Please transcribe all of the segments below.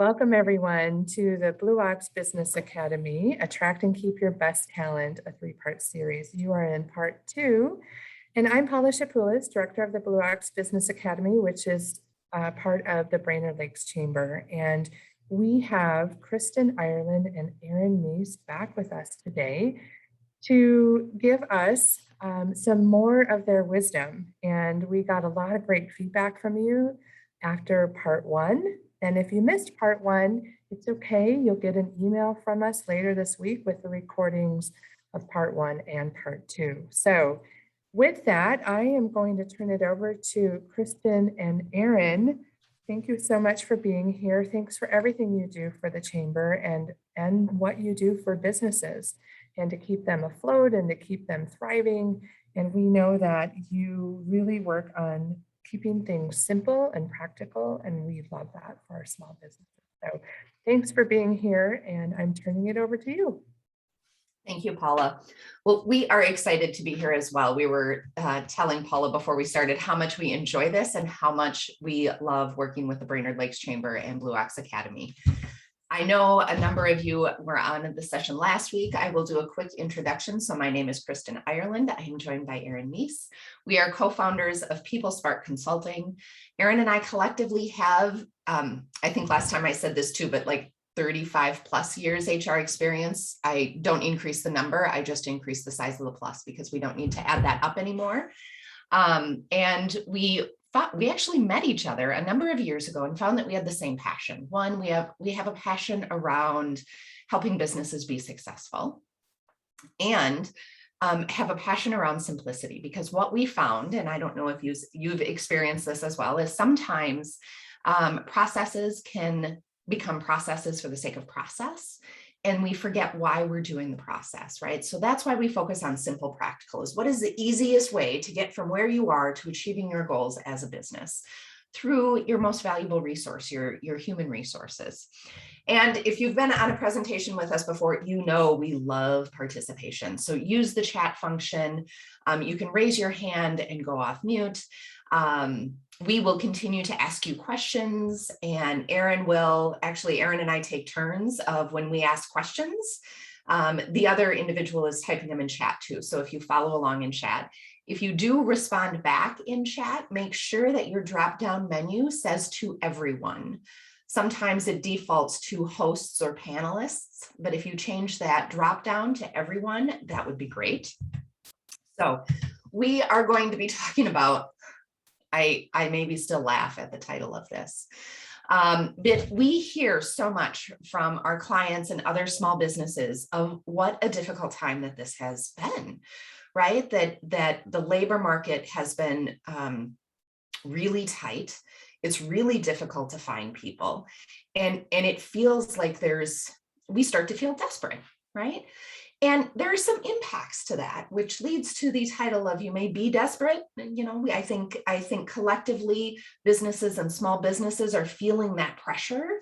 Welcome everyone to the Blue Ox Business Academy, Attract and Keep Your Best Talent, a three-part series. You are in part 2, and I'm Paula Shapoulis, Director of the Blue Ox Business Academy, which is part of the Brainerd Lakes Chamber. And we have Kristen Ireland and Erin Meese back with us today to give us some more of their wisdom. And we got a lot of great feedback from you after part 1. And if you missed part 1, it's okay. You'll get an email from us later this week with the recordings of part 1 and part 2. So with that, I am going to turn it over to Kristen and Erin. Thank you so much for being here. Thanks for everything you do for the Chamber and what you do for businesses and to keep them afloat and to keep them thriving. And we know that you really work on keeping things simple and practical, and we love that for our small businesses. So thanks for being here, and I'm turning it over to you. Thank you, Paula. Well, we are excited to be here as well. We were telling Paula before we started how much we enjoy this and how much we love working with the Brainerd Lakes Chamber and Blue Ox Academy. I know a number of you were on the session last week. I will do a quick introduction. So my name is Kristen Ireland. I am joined by Erin Meese. We are co-founders of PeopleSpark Consulting. Erin and I collectively have, I think last time I said this too, but like 35 plus years HR experience. I don't increase the number. I just increase the size of the plus because we don't need to add that up anymore. And we actually met each other a number of years ago and found that we had the same passion. One, we have a passion around helping businesses be successful, and have a passion around simplicity, because what we found, and I don't know if you've experienced this as well, is sometimes processes can become processes for the sake of process, and we forget why we're doing the process, right? So that's why we focus on simple practical, is what is the easiest way to get from where you are to achieving your goals as a business through your most valuable resource, your human resources. And if you've been on a presentation with us before, you know we love participation. So use the chat function. You can raise your hand and go off mute. We will continue to ask you questions, and Erin and I take turns of when we ask questions. The other individual is typing them in chat too. So if you follow along in chat, if you do respond back in chat, make sure that your drop-down menu says to everyone. Sometimes it defaults to hosts or panelists, but if you change that drop-down to everyone, that would be great. So we are going to be talking about, I maybe still laugh at the title of this, but we hear so much from our clients and other small businesses of what a difficult time that this has been, right? That the labor market has been really tight. It's really difficult to find people. And it feels like we start to feel desperate, right? And there are some impacts to that, which leads to the title of "You May Be Desperate." You know, I think collectively businesses and small businesses are feeling that pressure,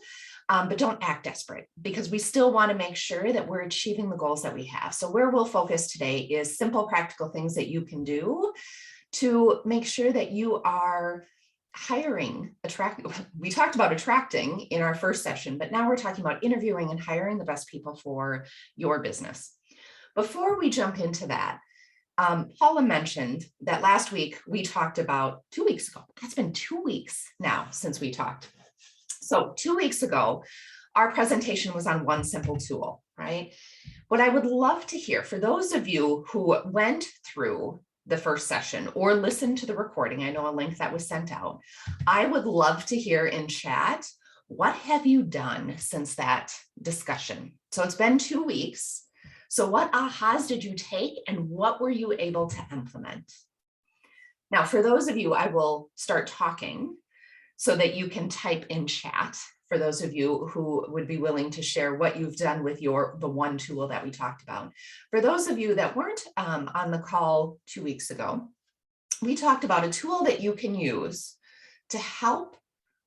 but don't act desperate, because we still want to make sure that we're achieving the goals that we have. So where we'll focus today is simple, practical things that you can do to make sure that you are hiring, we talked about attracting in our first session, but now we're talking about interviewing and hiring the best people for your business. Before we jump into that, Paula mentioned that last week we talked about 2 weeks ago. That's been 2 weeks now since we talked. So 2 weeks ago, our presentation was on one simple tool, right? What I would love to hear, for those of you who went through the first session or listened to the recording, I know a link that was sent out, I would love to hear in chat, what have you done since that discussion? So it's been 2 weeks. So what ahas did you take, and what were you able to implement? Now, for those of you, I will start talking so that you can type in chat, for those of you who would be willing to share what you've done with the one tool that we talked about. For those of you that weren't on the call 2 weeks ago, we talked about a tool that you can use to help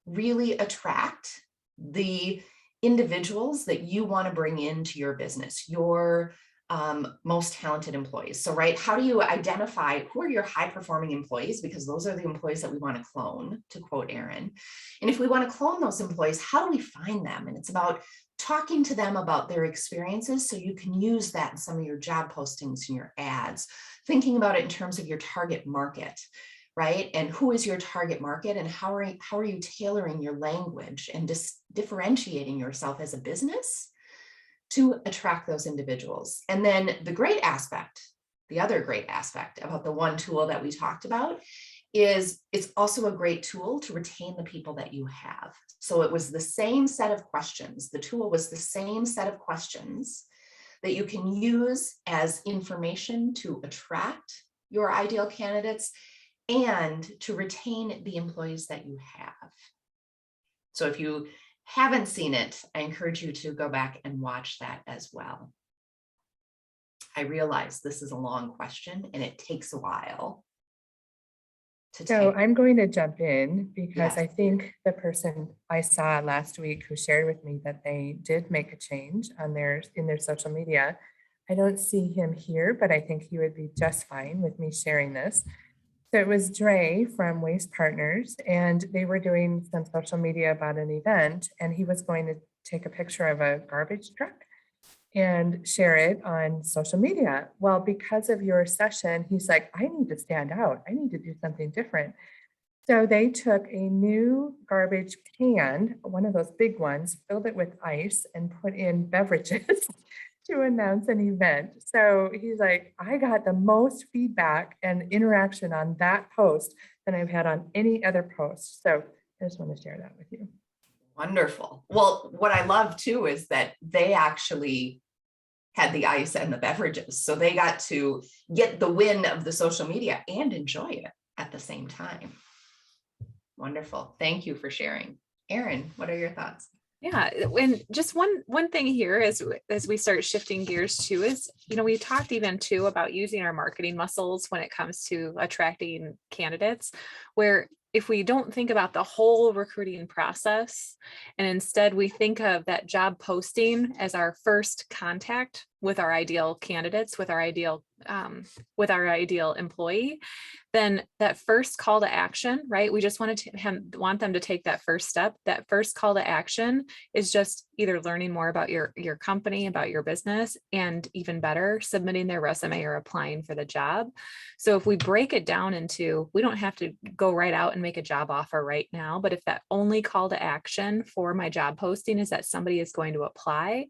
really attract the individuals that you want to bring into your business, your most talented employees. So, right, how do you identify who are your high performing employees? Because those are the employees that we want to clone, to quote Aaron. And if we want to clone those employees, how do we find them? And it's about talking to them about their experiences so you can use that in some of your job postings and your ads, thinking about it in terms of your target market, right? And who is your target market, and how are you tailoring your language and differentiating yourself as a business to attract those individuals. And then the other great aspect about the one tool that we talked about is it's also a great tool to retain the people that you have. So it was the same set of questions. The tool was the same set of questions that you can use as information to attract your ideal candidates and to retain the employees that you have. So if you haven't seen it, I encourage you to go back and watch that as well. I realize this is a long question and it takes a while to So take. I'm going to jump in because Yes. I think the person I saw last week who shared with me that they did make a change on in their social media. I don't see him here, but I think he would be just fine with me sharing this. So it was Dre from Waste Partners, and they were doing some social media about an event, and he was going to take a picture of a garbage truck and share it on social media. Well, because of your session, he's like, I need to stand out. I need to do something different. So they took a new garbage can, one of those big ones, filled it with ice and put in beverages to announce an event. So he's like, I got the most feedback and interaction on that post than I've had on any other post. So I just want to share that with you. Wonderful. Well, what I love too is that they actually had the ice and the beverages. So they got to get the win of the social media and enjoy it at the same time. Wonderful. Thank you for sharing. Aaron, what are your thoughts? Yeah, and just one thing here as we start shifting gears too is, we talked even too about using our marketing muscles when it comes to attracting candidates, where if we don't think about the whole recruiting process and instead we think of that job posting as our first contact with our ideal candidates, with our ideal employee, then that first call to action, right? We just want them to take that first step. That first call to action is just either learning more about your company, about your business, and even better, submitting their resume or applying for the job. So if we break it down into, we don't have to go right out and make a job offer right now, but if that only call to action for my job posting is that somebody is going to apply,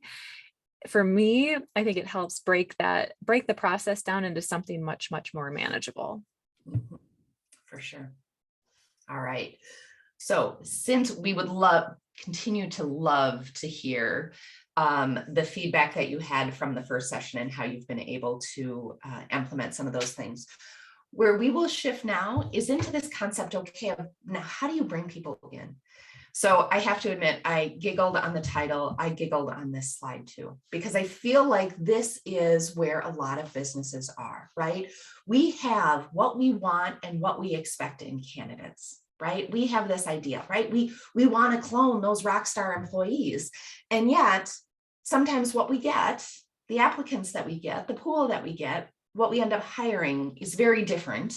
for me, I think it helps break the process down into something much, much more manageable. Mm-hmm. For sure. All right. So since we would continue to love to hear the feedback that you had from the first session and how you've been able to implement some of those things, where we will shift now is into this concept, okay, now how do you bring people in? So I have to admit, I giggled on the title. I giggled on this slide too, because I feel like this is where a lot of businesses are, right? We have what we want and what we expect in candidates, right? We have this idea, right? We want to clone those rock star employees. And yet sometimes what we get, the applicants that we get, the pool that we get, what we end up hiring is very different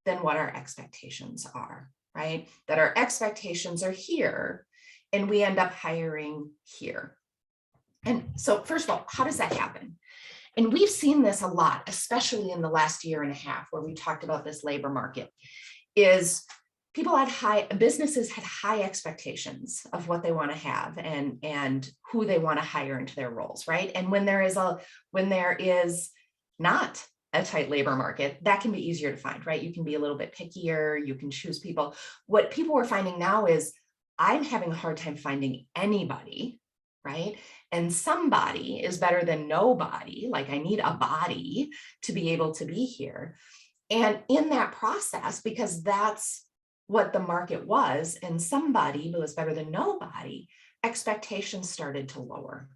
than what our expectations are. Right? That our expectations are here and we end up hiring here. And so first of all, how does that happen? And we've seen this a lot, especially in the last year and a half where we talked about this labor market, is businesses had high expectations of what they want to have and who they want to hire into their roles, right? And when there is not a tight labor market, that can be easier to find, right? You can be a little bit pickier, you can choose people. What people are finding now is I'm having a hard time finding anybody, right? And somebody is better than nobody. Like I need a body to be able to be here. And in that process, because that's what the market was, and somebody who was better than nobody, expectations started to lower.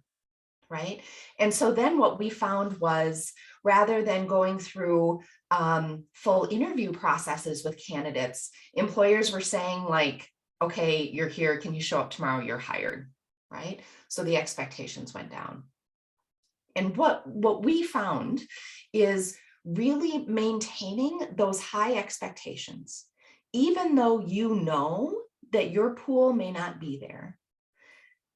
Right. And so then what we found was rather than going through full interview processes with candidates, employers were saying like, okay, you're here. Can you show up tomorrow? You're hired. Right. So the expectations went down. And what we found is really maintaining those high expectations, even though you know that your pool may not be there.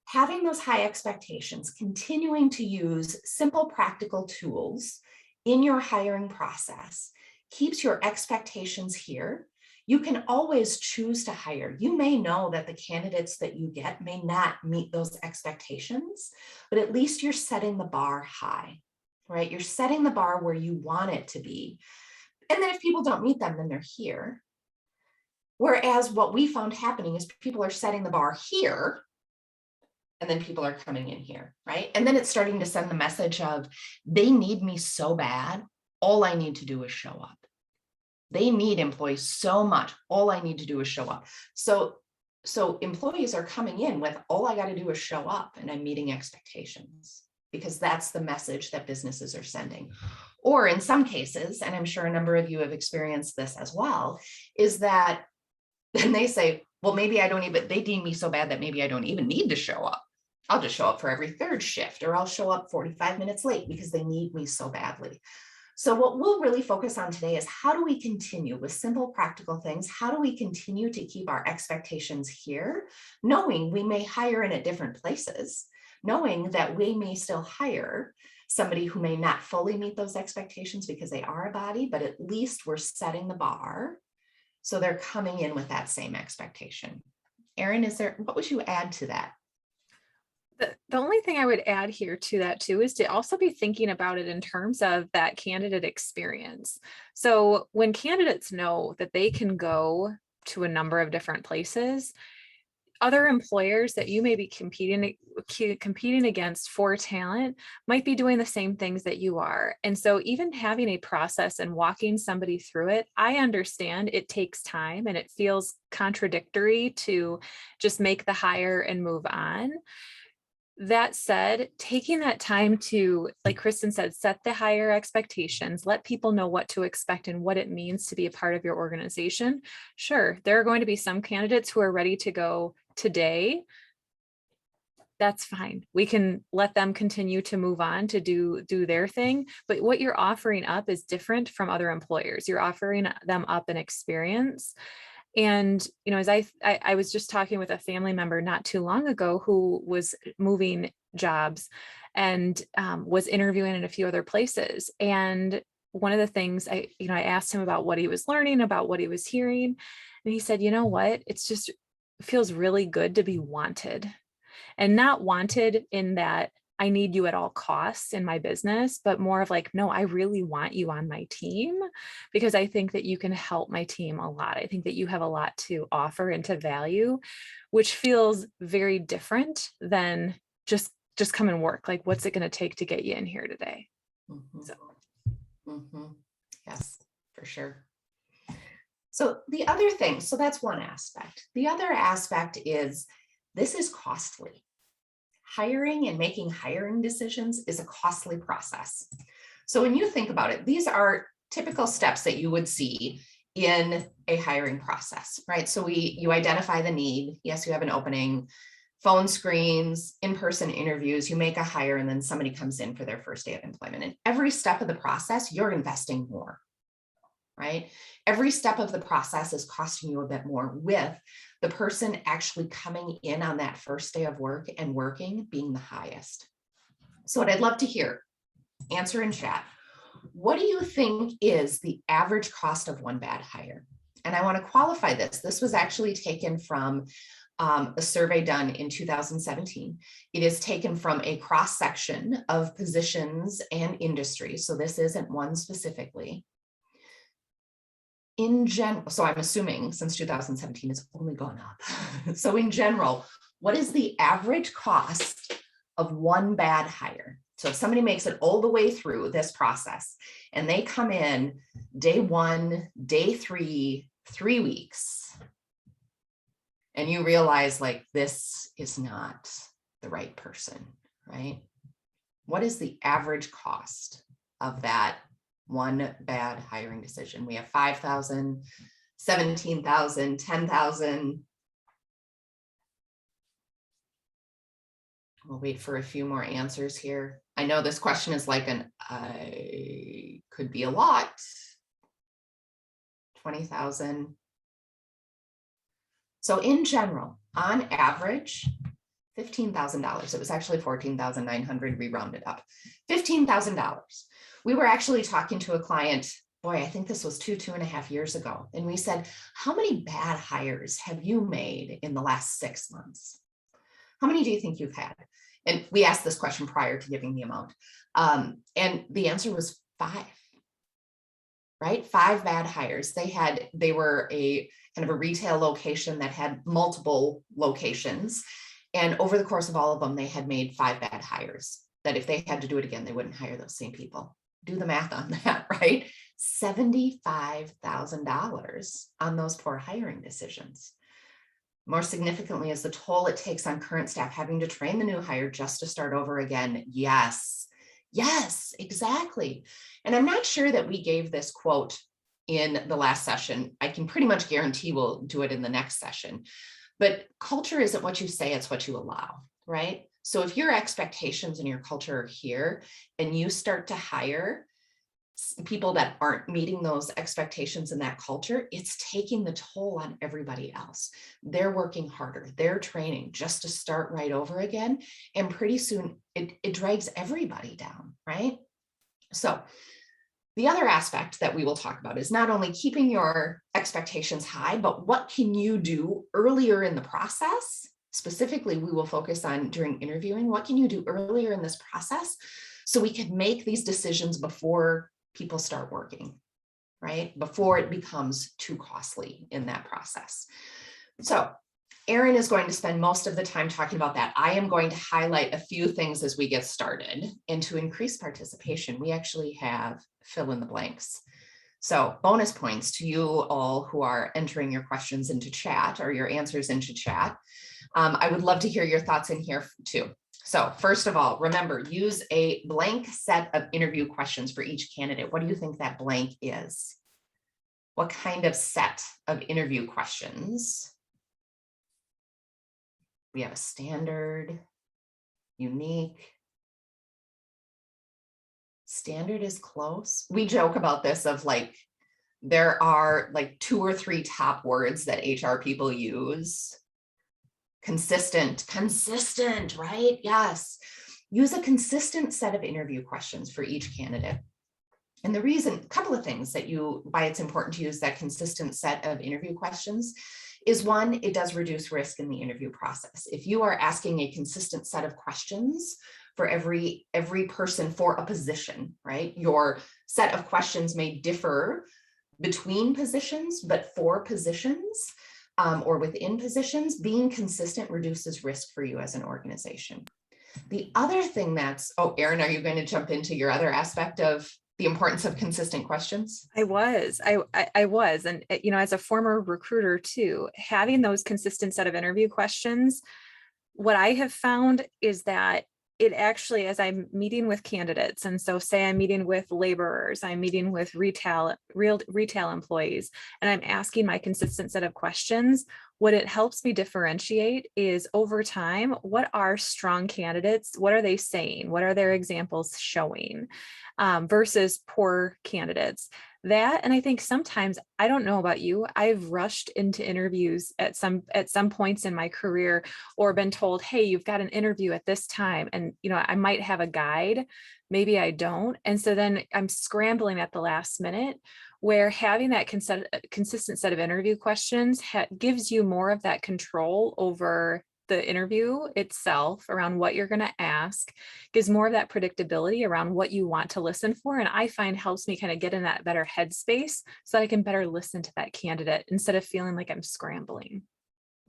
Having those high expectations, continuing to use simple practical tools in your hiring process keeps your expectations here. You can always choose to hire. You may know that the candidates that you get may not meet those expectations, but at least you're setting the bar high, right? You're setting the bar where you want it to be. And then if people don't meet them, then they're here. Whereas what we found happening is people are setting the bar here, and then people are coming in here, right? And then it's starting to send the message of, they need me so bad, all I need to do is show up. They need employees so much, all I need to do is show up. So employees are coming in with, all I got to do is show up, and I'm meeting expectations, because that's the message that businesses are sending. Or in some cases, and I'm sure a number of you have experienced this as well, is that then they say, well, maybe I don't even, they deem me so bad that maybe I don't even need to show up. I'll just show up for every third shift, or I'll show up 45 minutes late because they need me so badly. So what we'll really focus on today is, how do we continue with simple, practical things? How do we continue to keep our expectations here, knowing we may hire in at different places, knowing that we may still hire somebody who may not fully meet those expectations because they are a body, but at least we're setting the bar so they're coming in with that same expectation. Erin, what would you add to that? The only thing I would add here to that too is to also be thinking about it in terms of that candidate experience. So when candidates know that they can go to a number of different places, other employers that you may be competing against for talent might be doing the same things that you are. And so even having a process and walking somebody through it, I understand it takes time and it feels contradictory to just make the hire and move on. That said, taking that time to, like Kristen said, set the higher expectations, let people know what to expect and what it means to be a part of your organization. Sure, there are going to be some candidates who are ready to go today. That's fine. We can let them continue to move on to do their thing. But what you're offering up is different from other employers. You're offering them up an experience. And, as I was just talking with a family member not too long ago who was moving jobs and was interviewing in a few other places. And one of the things I asked him about what he was learning, about what he was hearing. And he said, you know what, it feels really good to be wanted, and not wanted in that I need you at all costs in my business, but more of like, no, I really want you on my team because I think that you can help my team a lot. I think that you have a lot to offer and to value, which feels very different than just come and work. Like, what's it going to take to get you in here today? Yes, for sure. So the other thing, so that's one aspect. The other aspect is, this is costly. Hiring and making hiring decisions is a costly process. So when you think about it, these are typical steps that you would see in a hiring process, right? So you identify the need. Yes, you have an opening, phone screens, in-person interviews, you make a hire, and then somebody comes in for their first day of employment. And every step of the process, you're investing more, right? Every step of the process is costing you a bit more, with the person actually coming in on that first day of work and working being the highest. So what I'd love to hear, answer in chat, what do you think is the average cost of one bad hire? And I want to qualify this. This was actually taken from a survey done in 2017. It is taken from a cross-section of positions and industries. So this isn't one specifically. In general, so I'm assuming since 2017 it's only gone up. So in general, what is the average cost of one bad hire? So if somebody makes it all the way through this process and they come in day one, day three, 3 weeks, and you realize like, this is not the right person, right? What is the average cost of that one bad hiring decision? We have 5,000, 17,000, 10,000. We'll wait for a few more answers here. I know this question is like could be a lot. 20,000. So in general, on average, $15,000. It was actually 14,900. We rounded up. $15,000. We were actually talking to a client, boy, I think this was 2.5 years ago. And we said, how many bad hires have you made in the last 6 months? How many do you think you've had? And we asked this question prior to giving the amount. And the answer was 5, right? 5 bad hires. They were a kind of a retail location that had multiple locations. And over the course of all of them, they had made 5 bad hires that if they had to do it again, they wouldn't hire those same people. Do the math on that, right? $75,000 on those poor hiring decisions. More significantly is the toll it takes on current staff having to train the new hire just to start over again. Yes, exactly. And I'm not sure that we gave this quote in the last session. I can pretty much guarantee we'll do it in the next session. But culture isn't what you say, it's what you allow, right? So if your expectations and your culture are here and you start to hire people that aren't meeting those expectations in that culture, it's taking the toll on everybody else. They're working harder, they're training just to start right over again. And pretty soon it drags everybody down, right? So the other aspect that we will talk about is not only keeping your expectations high, but what can you do earlier in the process? Specifically, we will focus on during interviewing, what can you do earlier in this process so we can make these decisions before people start working, right? Before it becomes too costly in that process. So Erin is going to spend most of the time talking about that. I am going to highlight a few things as we get started. And to increase participation, we actually have fill in the blanks. So bonus points to you all who are entering your questions into chat or your answers into chat. I would love to hear your thoughts in here too. So first of all, remember, use a blank set of interview questions for each candidate. What do you think that blank is? What kind of set of interview questions? We have a standard, unique. Standard is close. We joke about this of like, there are like 2 or 3 top words that HR people use. Consistent, right? Yes. Use a consistent set of interview questions for each candidate. And the reason, a couple of things why it's important to use that consistent set of interview questions is, one, it does reduce risk in the interview process. If you are asking a consistent set of questions for every person for a position, right? Your set of questions may differ between positions, but for positions or within positions, being consistent reduces risk for you as an organization. The other thing Erin, are you going to jump into your other aspect of the importance of consistent questions? I was. And, as a former recruiter too, having those consistent set of interview questions, what I have found is that it actually, as I'm meeting with candidates, and so say I'm meeting with laborers, I'm meeting with retail employees, and I'm asking my consistent set of questions, what it helps me differentiate is over time, what are strong candidates? What are they saying? What are their examples showing versus poor candidates? That, and I think sometimes, I don't know about you, I've rushed into interviews at some points in my career, or been told, hey, you've got an interview at this time. And, I might have a guide, maybe I don't. And so then I'm scrambling at the last minute, where having that consistent set of interview questions gives you more of that control over the interview itself, around what you're going to ask, gives more of that predictability around what you want to listen for. And I find helps me kind of get in that better headspace so that I can better listen to that candidate instead of feeling like I'm scrambling.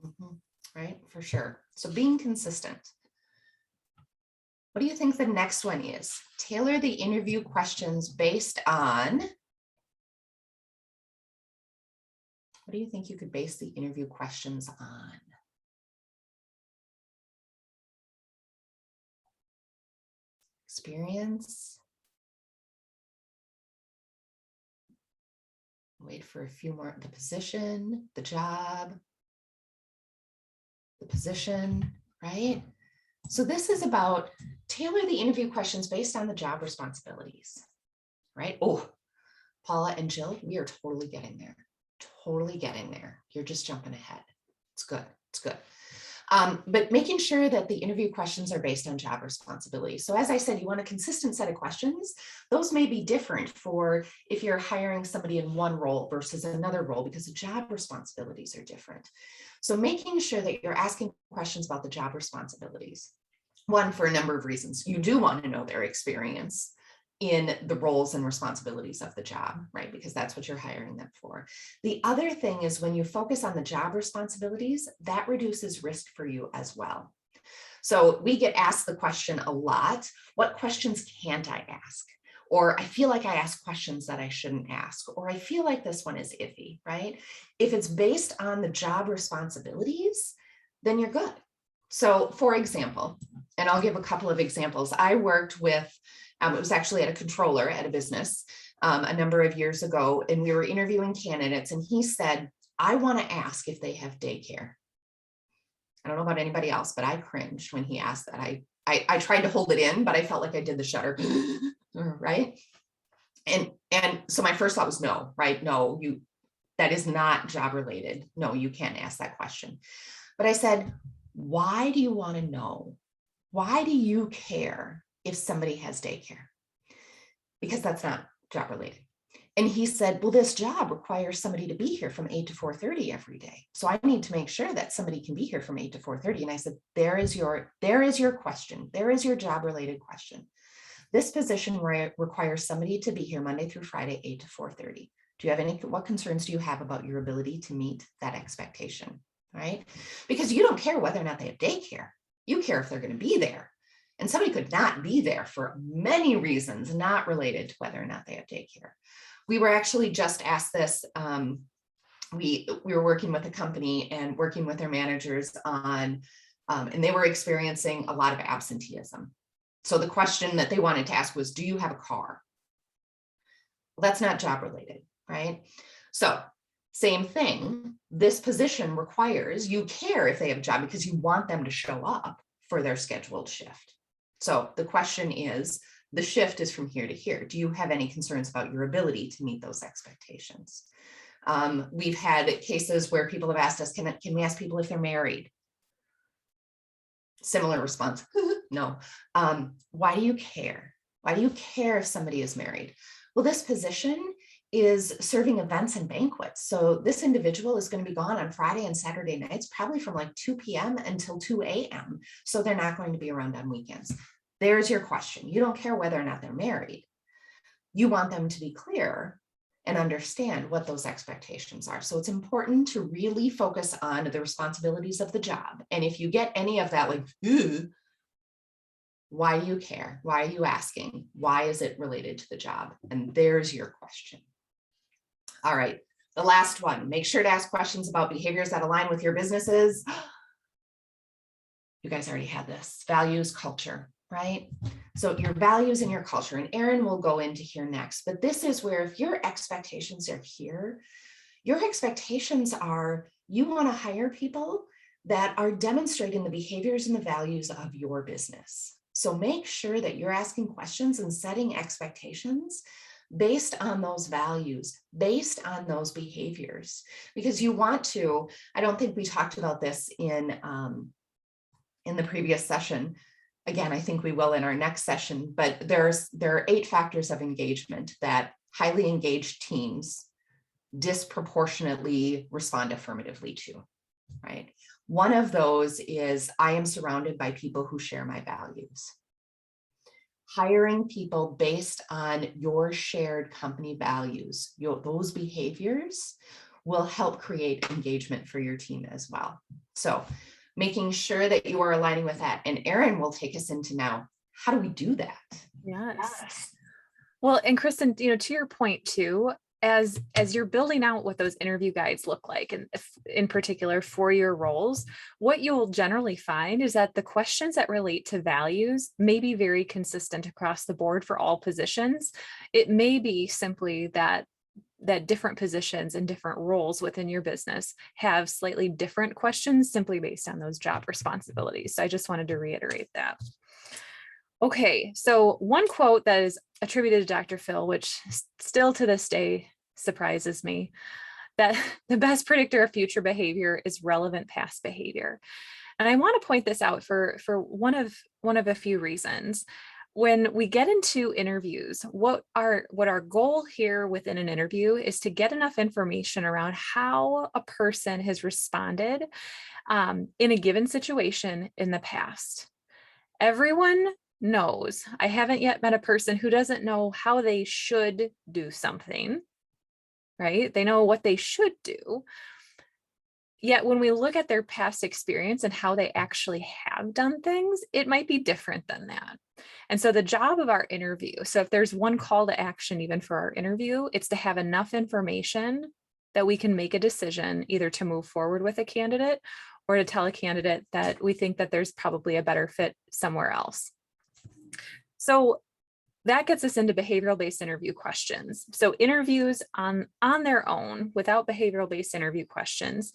Mm-hmm. Right, for sure. So being consistent. What do you think the next one is? Tailor the interview questions based on. What do you think you could base the interview questions on? Experience. Wait for a few more. The position, the job, the position, right? So this is about tailor the interview questions based on the job responsibilities, right? Oh, Paula and Jill, we are totally getting there. Totally getting there. You're just jumping ahead. It's good. It's good. But making sure that the interview questions are based on job responsibilities. So as I said, you want a consistent set of questions. Those may be different for if you're hiring somebody in one role versus another role because the job responsibilities are different. So making sure that you're asking questions about the job responsibilities. One, for a number of reasons. You do want to know their experience in the roles and responsibilities of the job, right? Because that's what you're hiring them for. The other thing is when you focus on the job responsibilities, that reduces risk for you as well. So we get asked the question a lot, what questions can't I ask? Or I feel like I ask questions that I shouldn't ask, or I feel like this one is iffy, right? If it's based on the job responsibilities, then you're good. So for example, and I'll give a couple of examples. I worked with it was actually at a controller at a business a number of years ago, and we were interviewing candidates, and he said, I want to ask if they have daycare. I don't know about anybody else, but I cringed when he asked that. I tried to hold it in, but I felt like I did the shudder, right? And so my first thought was no, right? No, that is not job related. No, you can't ask that question. But I said, why do you want to know? Why do you care if somebody has daycare? Because that's not job related. And he said, well, this job requires somebody to be here from 8 to 4:30 every day. So I need to make sure that somebody can be here from 8 to 4:30. And I said, there is your question. There is your job related question. This position requires somebody to be here Monday through Friday, 8 to 4:30. Do you have what concerns do you have about your ability to meet that expectation, right? Because you don't care whether or not they have daycare. You care if they're going to be there. And somebody could not be there for many reasons, not related to whether or not they have daycare. We were actually just asked this. We were working with a company and working with their managers on, and they were experiencing a lot of absenteeism. So the question that they wanted to ask was, do you have a car? Well, that's not job related, right? So same thing, this position requires you care if they have a job because you want them to show up for their scheduled shift. So the question is, the shift is from here to here. Do you have any concerns about your ability to meet those expectations? We've had cases where people have asked us, can we ask people if they're married? Similar response, no. Why do you care? Why do you care if somebody is married? Well, this position is serving events and banquets. So this individual is going to be gone on Friday and Saturday nights, probably from like 2 p.m. until 2 a.m. So they're not going to be around on weekends. There's your question. You don't care whether or not they're married. You want them to be clear and understand what those expectations are. So it's important to really focus on the responsibilities of the job. And if you get any of that, like, why do you care? Why are you asking? Why is it related to the job? And there's your question. All right, the last one, make sure to ask questions about behaviors that align with your businesses. You guys already had this, values, culture, right? So your values and your culture, and Erin will go into here next, but this is where if your expectations are here, your expectations are you want to hire people that are demonstrating the behaviors and the values of your business. So make sure that you're asking questions and setting expectations based on those values, based on those behaviors, because you want to, I don't think we talked about this in the previous session. Again, I think we will in our next session, but there are 8 factors of engagement that highly engaged teams disproportionately respond affirmatively to, right? One of those is I am surrounded by people who share my values. Hiring people based on your shared company values, those behaviors will help create engagement for your team as well. So making sure that you are aligning with that. And Erin will take us into now, how do we do that? Yes. Well, and Kristen, to your point too, as you're building out what those interview guides look like, and in particular for your roles, what you'll generally find is that the questions that relate to values may be very consistent across the board for all positions. It may be simply that that different positions and different roles within your business have slightly different questions simply based on those job responsibilities. So I just wanted to reiterate that. Okay, so one quote that is attributed to Dr. Phil, which still to this day surprises me, that the best predictor of future behavior is relevant past behavior. And I want to point this out for one of a few reasons. When we get into interviews, what our goal here within an interview is to get enough information around how a person has responded in a given situation in the past. Everyone knows. I haven't yet met a person who doesn't know how they should do something, right? They know what they should do. Yet when we look at their past experience and how they actually have done things, it might be different than that. And so the job of our interview, so if there's one call to action even for our interview, it's to have enough information that we can make a decision either to move forward with a candidate or to tell a candidate that we think that there's probably a better fit somewhere else. So that gets us into behavioral-based interview questions. So interviews on their own without behavioral-based interview questions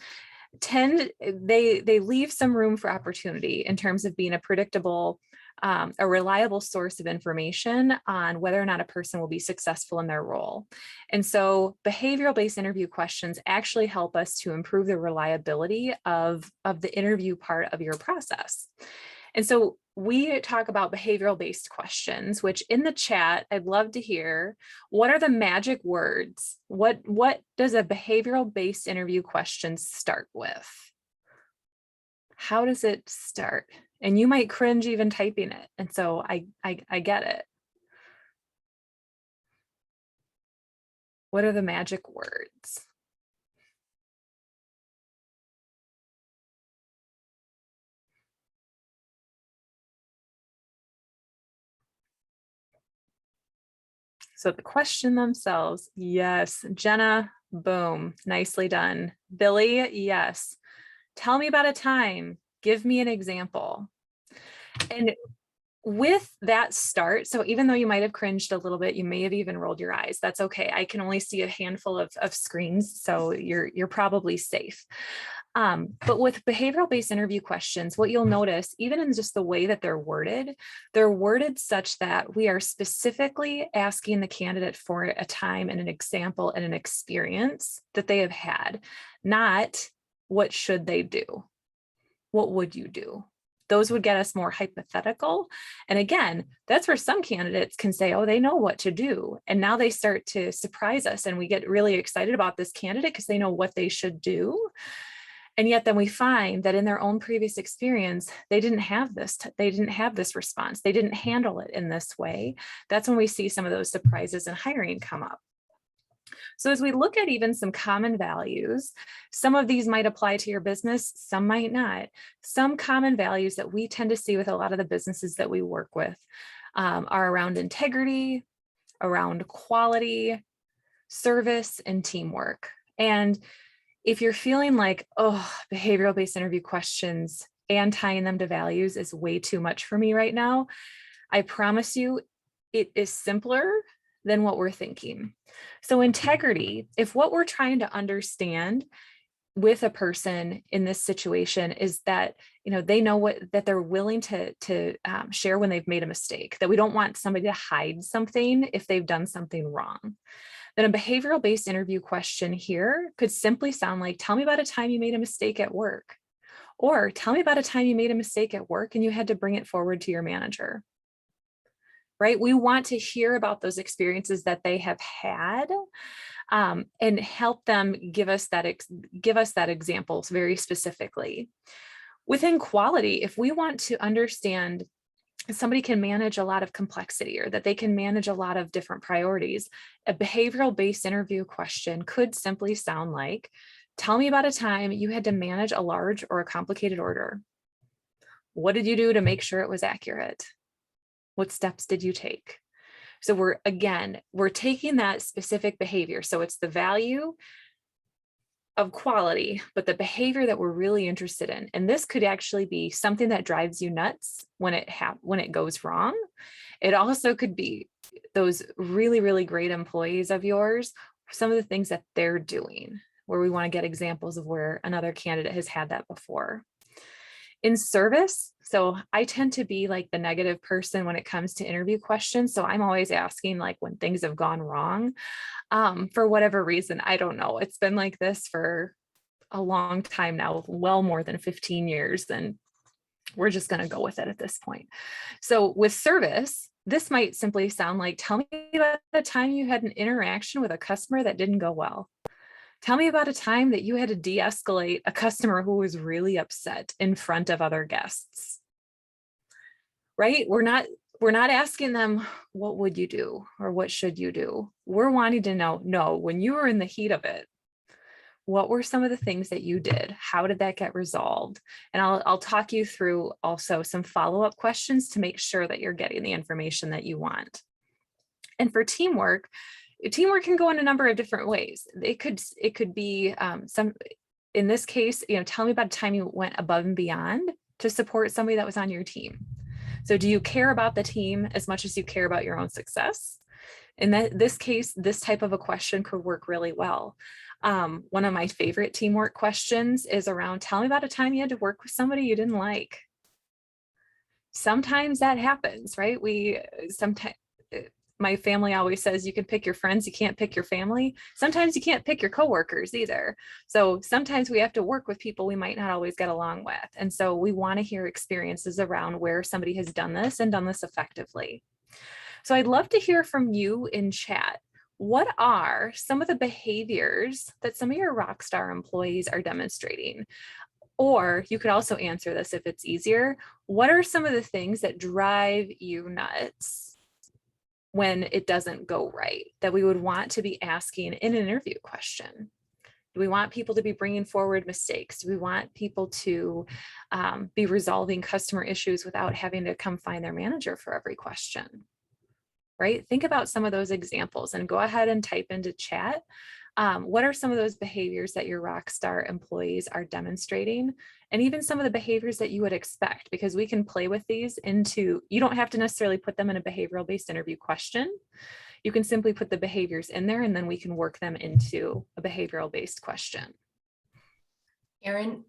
they leave some room for opportunity in terms of being a predictable, a reliable source of information on whether or not a person will be successful in their role. And so behavioral-based interview questions actually help us to improve the reliability of the interview part of your process. And so we talk about behavioral-based questions, which in the chat, I'd love to hear, what are the magic words? What does a behavioral-based interview question start with? How does it start? And you might cringe even typing it. And so I get it. What are the magic words? So the question themselves, yes. Jenna, boom, nicely done. Billy, yes. Tell me about a time. Give me an example. And with that start, so even though you might have cringed a little bit, you may have even rolled your eyes. That's okay. I can only see a handful of screens, so you're probably safe. But with behavioral-based interview questions, what you'll notice, even in just the way that they're worded such that we are specifically asking the candidate for a time and an example and an experience that they have had, not what should they do? What would you do? Those would get us more hypothetical. And again, that's where some candidates can say, oh, they know what to do. And now they start to surprise us and we get really excited about this candidate because they know what they should do. And yet then we find that in their own previous experience, they didn't have this response. They didn't handle it in this way. That's when we see some of those surprises in hiring come up. So as we look at even some common values, some of these might apply to your business, some might not. Some common values that we tend to see with a lot of the businesses that we work with are around integrity, around quality, service, and teamwork. And if you're feeling like, oh, behavioral-based interview questions and tying them to values is way too much for me right now, I promise you it is simpler than what we're thinking. So integrity, if what we're trying to understand with a person in this situation is that, they know that they're willing to share when they've made a mistake, that we don't want somebody to hide something if they've done something wrong. Then a behavioral-based interview question here could simply sound like, tell me about a time you made a mistake at work, or tell me about a time you made a mistake at work and you had to bring it forward to your manager. Right? We want to hear about those experiences that they have had and help them give us that example very specifically. Within quality, if we want to understand somebody can manage a lot of complexity or that they can manage a lot of different priorities, a behavioral-based interview question could simply sound like, tell me about a time you had to manage a large or a complicated order. What did you do to make sure it was accurate? What steps did you take? So we're taking that specific behavior. So it's the value of quality, but the behavior that we're really interested in. And this could actually be something that drives you nuts when it goes wrong. It also could be those really, really great employees of yours some of the things that they're doing, where we want to get examples of where another candidate has had that before. In service, so I tend to be like the negative person when it comes to interview questions. So I'm always asking like when things have gone wrong, for whatever reason, I don't know. It's been like this for a long time now, well more than 15 years, and we're just going to go with it at this point. So with service, this might simply sound like, tell me about the time you had an interaction with a customer that didn't go well. Tell me about a time that you had to de-escalate a customer who was really upset in front of other guests. Right? We're not asking them, what would you do or what should you do? We're wanting to know, no, when you were in the heat of it, what were some of the things that you did? How did that get resolved? And I'll talk you through also some follow-up questions to make sure that you're getting the information that you want. And for teamwork can go in a number of different ways. It could be in this case, tell me about a time you went above and beyond to support somebody that was on your team. So do you care about the team as much as you care about your own success? In this case, this type of a question could work really well. One of my favorite teamwork questions is around, tell me about a time you had to work with somebody you didn't like. Sometimes that happens, right? My family always says you can pick your friends, you can't pick your family. Sometimes you can't pick your coworkers either. So sometimes we have to work with people we might not always get along with. And so we want to hear experiences around where somebody has done this and done this effectively. So I'd love to hear from you in chat. What are some of the behaviors that some of your Rockstar employees are demonstrating? Or you could also answer this if it's easier. What are some of the things that drive you nuts when it doesn't go right that we would want to be asking in an interview question? Do we want people to be bringing forward mistakes? Do we want people to be resolving customer issues without having to come find their manager for every question? Right? Think about some of those examples and go ahead and type into chat. What are some of those behaviors that your Rockstar employees are demonstrating? And even some of the behaviors that you would expect, because we can play with these into, you don't have to necessarily put them in a behavioral-based interview question. You can simply put the behaviors in there and then we can work them into a behavioral-based question. Erin,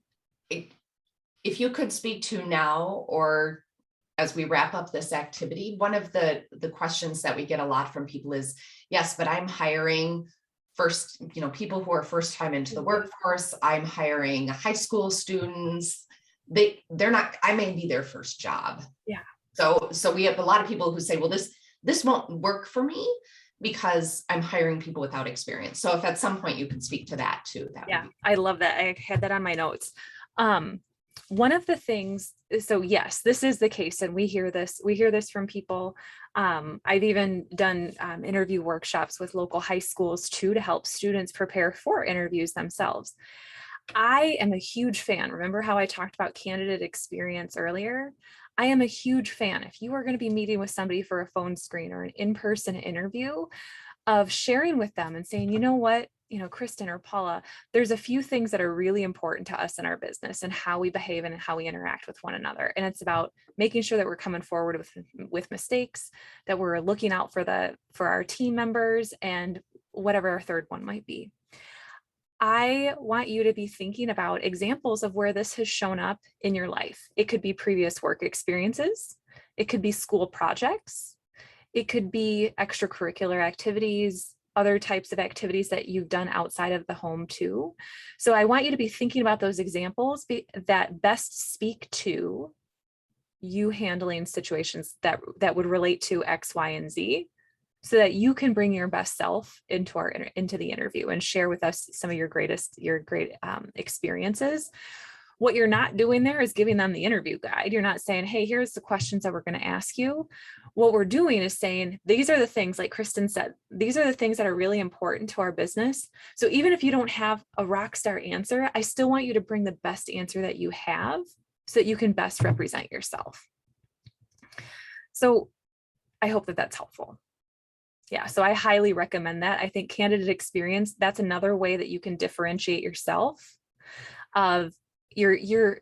if you could speak to now or as we wrap up this activity, one of the questions that we get a lot from people is, yes, but I'm hiring first, people who are first time into the workforce. I'm hiring high school students. They're not, I may be their first job. Yeah. So we have a lot of people who say, well, this won't work for me because I'm hiring people without experience. So if at some point you can speak to that too. I love that. I had that on my notes. One of the things, so yes, this is the case, and we hear this from people. I've even done interview workshops with local high schools too, to help students prepare for interviews themselves. I am a huge fan. Remember how I talked about candidate experience earlier? I am a huge fan. If you are going to be meeting with somebody for a phone screen or an in-person interview, of sharing with them and saying, you know what, Kristen or Paula, there's a few things that are really important to us in our business and how we behave and how we interact with one another. And it's about making sure that we're coming forward with mistakes, that we're looking out for our team members, and whatever our third one might be. I want you to be thinking about examples of where this has shown up in your life. It could be previous work experiences. It could be school projects. It could be extracurricular activities, other types of activities that you've done outside of the home too. So I want you to be thinking about those examples that best speak to you handling situations that would relate to X, Y, and Z, so that you can bring your best self into the interview and share with us some of your great experiences. What you're not doing there is giving them the interview guide. You're not saying, hey, here's the questions that we're going to ask you. What we're doing is saying, these are the things, like Kristen said, these are the things that are really important to our business. So even if you don't have a rock star answer, I still want you to bring the best answer that you have so that you can best represent yourself. So I hope that that's helpful. Yeah, so I highly recommend that. I think candidate experience, that's another way that you can differentiate yourself. You're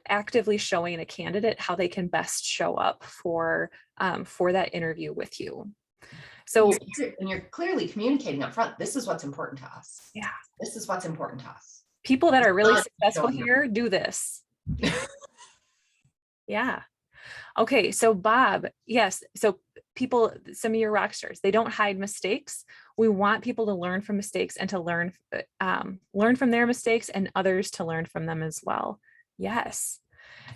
actively showing a candidate how they can best show up for that interview with you. So And you're clearly communicating up front, this is what's important to us. yeah, This is what's important to us. people that are really Not- successful don't know. here do this. Yeah. Okay, so Bob, yes, so people, some of your rock stars, they don't hide mistakes. We want people to learn from mistakes and to learn from their mistakes and others to learn from them as well. Yes.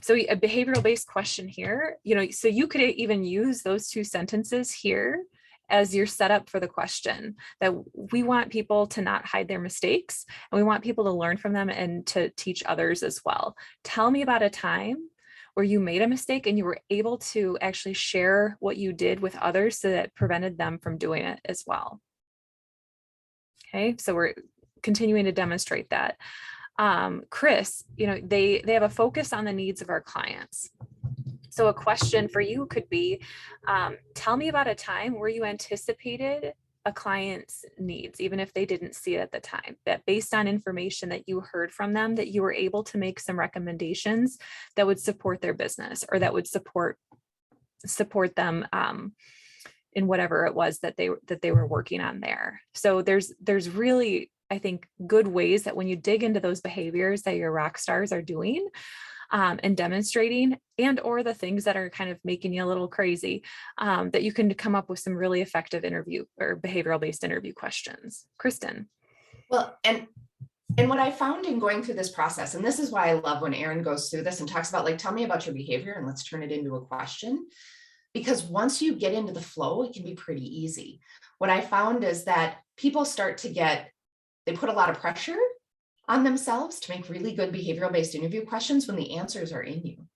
So a behavioral based question here, so you could even use those two sentences here as your setup for the question, that we want people to not hide their mistakes and we want people to learn from them and to teach others as well. Tell me about a time where you made a mistake and you were able to actually share what you did with others so that prevented them from doing it as well. Okay, so we're continuing to demonstrate that. Chris, they have a focus on the needs of our clients. So a question for you could be, tell me about a time where you anticipated a client's needs, even if they didn't see it at the time, that based on information that you heard from them, that you were able to make some recommendations that would support their business or that would support them in whatever it was that they were working on there. So there's really, I think, good ways that when you dig into those behaviors that your rock stars are doing and demonstrating, and or the things that are kind of making you a little crazy, that you can come up with some really effective interview or behavioral based interview questions. Kristen. Well, and what I found in going through this process, and this is why I love when Erin goes through this and talks about, like, tell me about your behavior and let's turn it into a question. Because once you get into the flow, it can be pretty easy. What I found is that people start to they put a lot of pressure on themselves to make really good behavioral based interview questions when the answers are in you.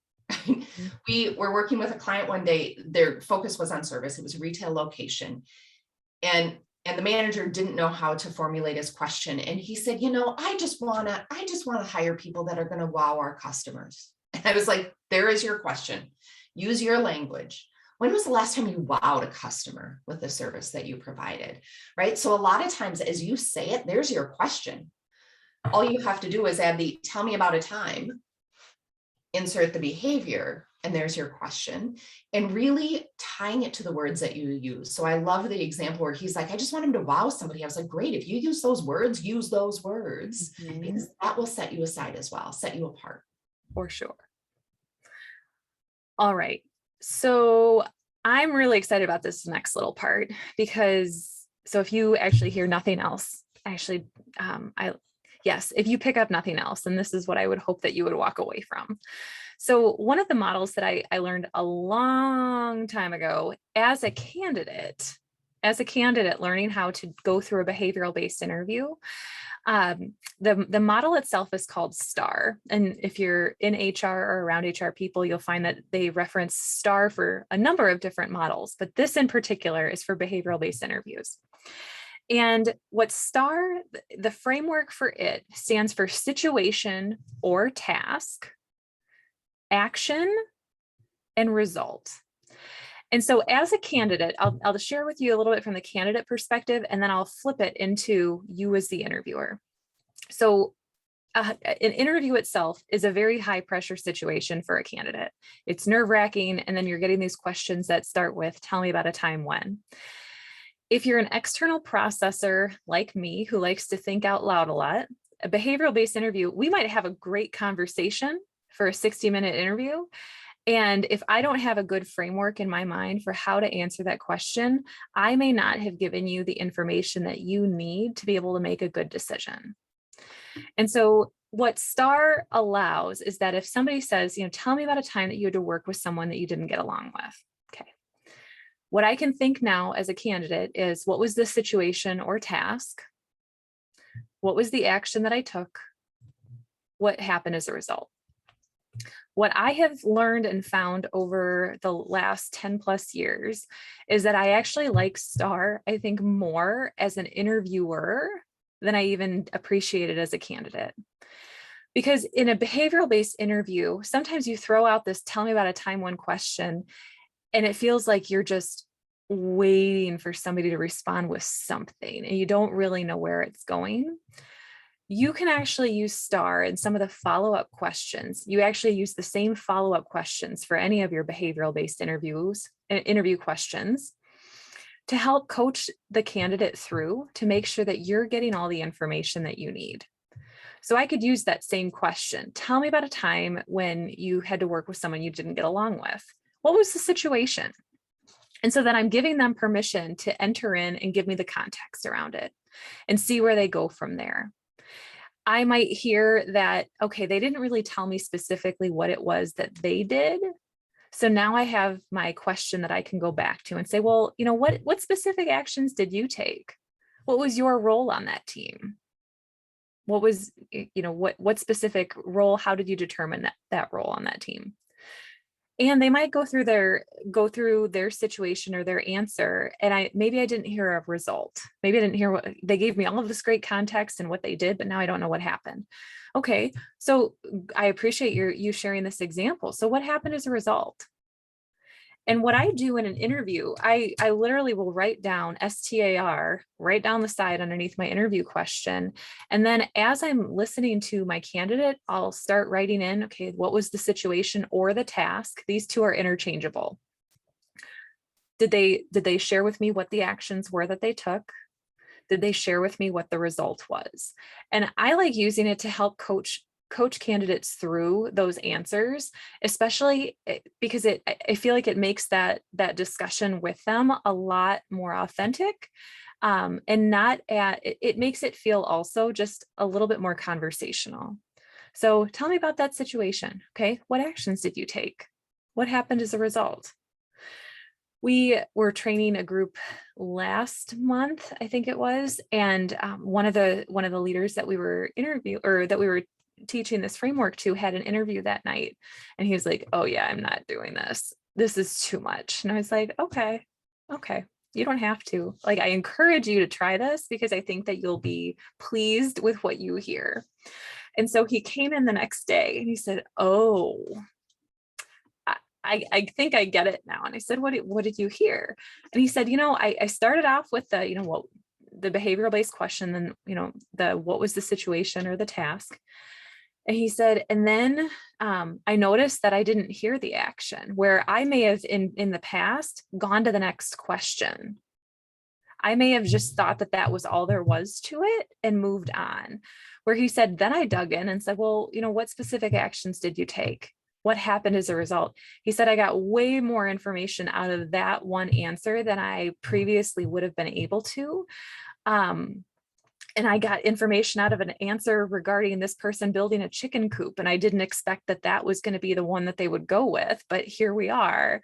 We were working with a client one day, their focus was on service. It was a retail location. And the manager didn't know how to formulate his question. And he said, I just want to hire people that are going to wow our customers. And I was like, there is your question. Use your language. When was the last time you wowed a customer with the service that you provided, right? So a lot of times as you say it, there's your question. All you have to do is add the tell me about a time, insert the behavior, and there's your question, and really tying it to the words that you use. So I love the example where he's like, I just want him to wow somebody. I was like, great, if you use those words, because that will set you aside as well, set you apart. For sure. All right. So I'm really excited about this next little part because, so if you actually hear nothing else, if you pick up nothing else, then this is what I would hope that you would walk away from. So one of the models that I learned a long time ago as a candidate learning how to go through a behavioral based interview, the model itself is called STAR. And if you're in HR or around HR people, you'll find that they reference STAR for a number of different models, but this in particular is for behavioral based interviews. And what STAR, the framework for it stands for situation or task, action, and result. And so as a candidate, I'll share with you a little bit from the candidate perspective, and then I'll flip it into you as the interviewer. So an interview itself is a very high pressure situation for a candidate. It's nerve wracking. And then you're getting these questions that start with, tell me about a time when. If you're an external processor like me, who likes to think out loud a lot, a behavioral based interview, we might have a great conversation for a 60-minute interview. And if I don't have a good framework in my mind for how to answer that question, I may not have given you the information that you need to be able to make a good decision. And so what STAR allows is that if somebody says, tell me about a time that you had to work with someone that you didn't get along with. Okay. What I can think now as a candidate is, what was the situation or task? What was the action that I took? What happened as a result? What I have learned and found over the last 10 plus years is that I actually like STAR, I think, more as an interviewer than I even appreciate it as a candidate. Because in a behavioral based interview, sometimes you throw out this tell me about a time when question, and it feels like you're just waiting for somebody to respond with something and you don't really know where it's going. You can actually use STAR in some of the follow-up questions. You actually use the same follow-up questions for any of your behavioral based interview questions to help coach the candidate through to make sure that you're getting all the information that you need. So I could use that same question. Tell me about a time when you had to work with someone you didn't get along with. What was the situation? And so then I'm giving them permission to enter in and give me the context around it and see where they go from there. I might hear that, okay, they didn't really tell me specifically what it was that they did. So now I have my question that I can go back to and say, well, what specific actions did you take? What was your role on that team? What was, what specific role? How did you determine that role on that team? And they might go through their situation or their answer. And maybe I didn't hear a result. Maybe I didn't hear what they gave me, all of this great context and what they did, but now I don't know what happened. Okay. So I appreciate you sharing this example. So what happened as a result? And what I do in an interview, I literally will write down STAR right down the side underneath my interview question. And then as I'm listening to my candidate, I'll start writing in, okay, what was the situation or the task? These two are interchangeable. Did they share with me what the actions were that they took? Did they share with me what the result was? And I like using it to help coach candidates through those answers, especially because I feel like it makes that discussion with them a lot more authentic, and it makes it feel also just a little bit more conversational. So tell me about that situation. Okay, what actions did you take? What happened as a result? We were training a group last month, I think it was, and one of the leaders that we were teaching this framework to had an interview that night, and he was like, oh yeah, I'm not doing this. This is too much. And I was like, okay, you don't have to. Like, I encourage you to try this because I think that you'll be pleased with what you hear. And so he came in the next day and he said, oh, I think I get it now. And I said, what did you hear? And he said, I started off with the behavioral based question, and what was the situation or the task. And he said, and then I noticed that I didn't hear the action, where I may have in the past gone to the next question. I may have just thought that was all there was to it and moved on. Where he said, then I dug in and said, well, what specific actions did you take? What happened as a result? He said, I got way more information out of that one answer than I previously would have been able to. And I got information out of an answer regarding this person building a chicken coop. And I didn't expect that was going to be the one that they would go with, but here we are.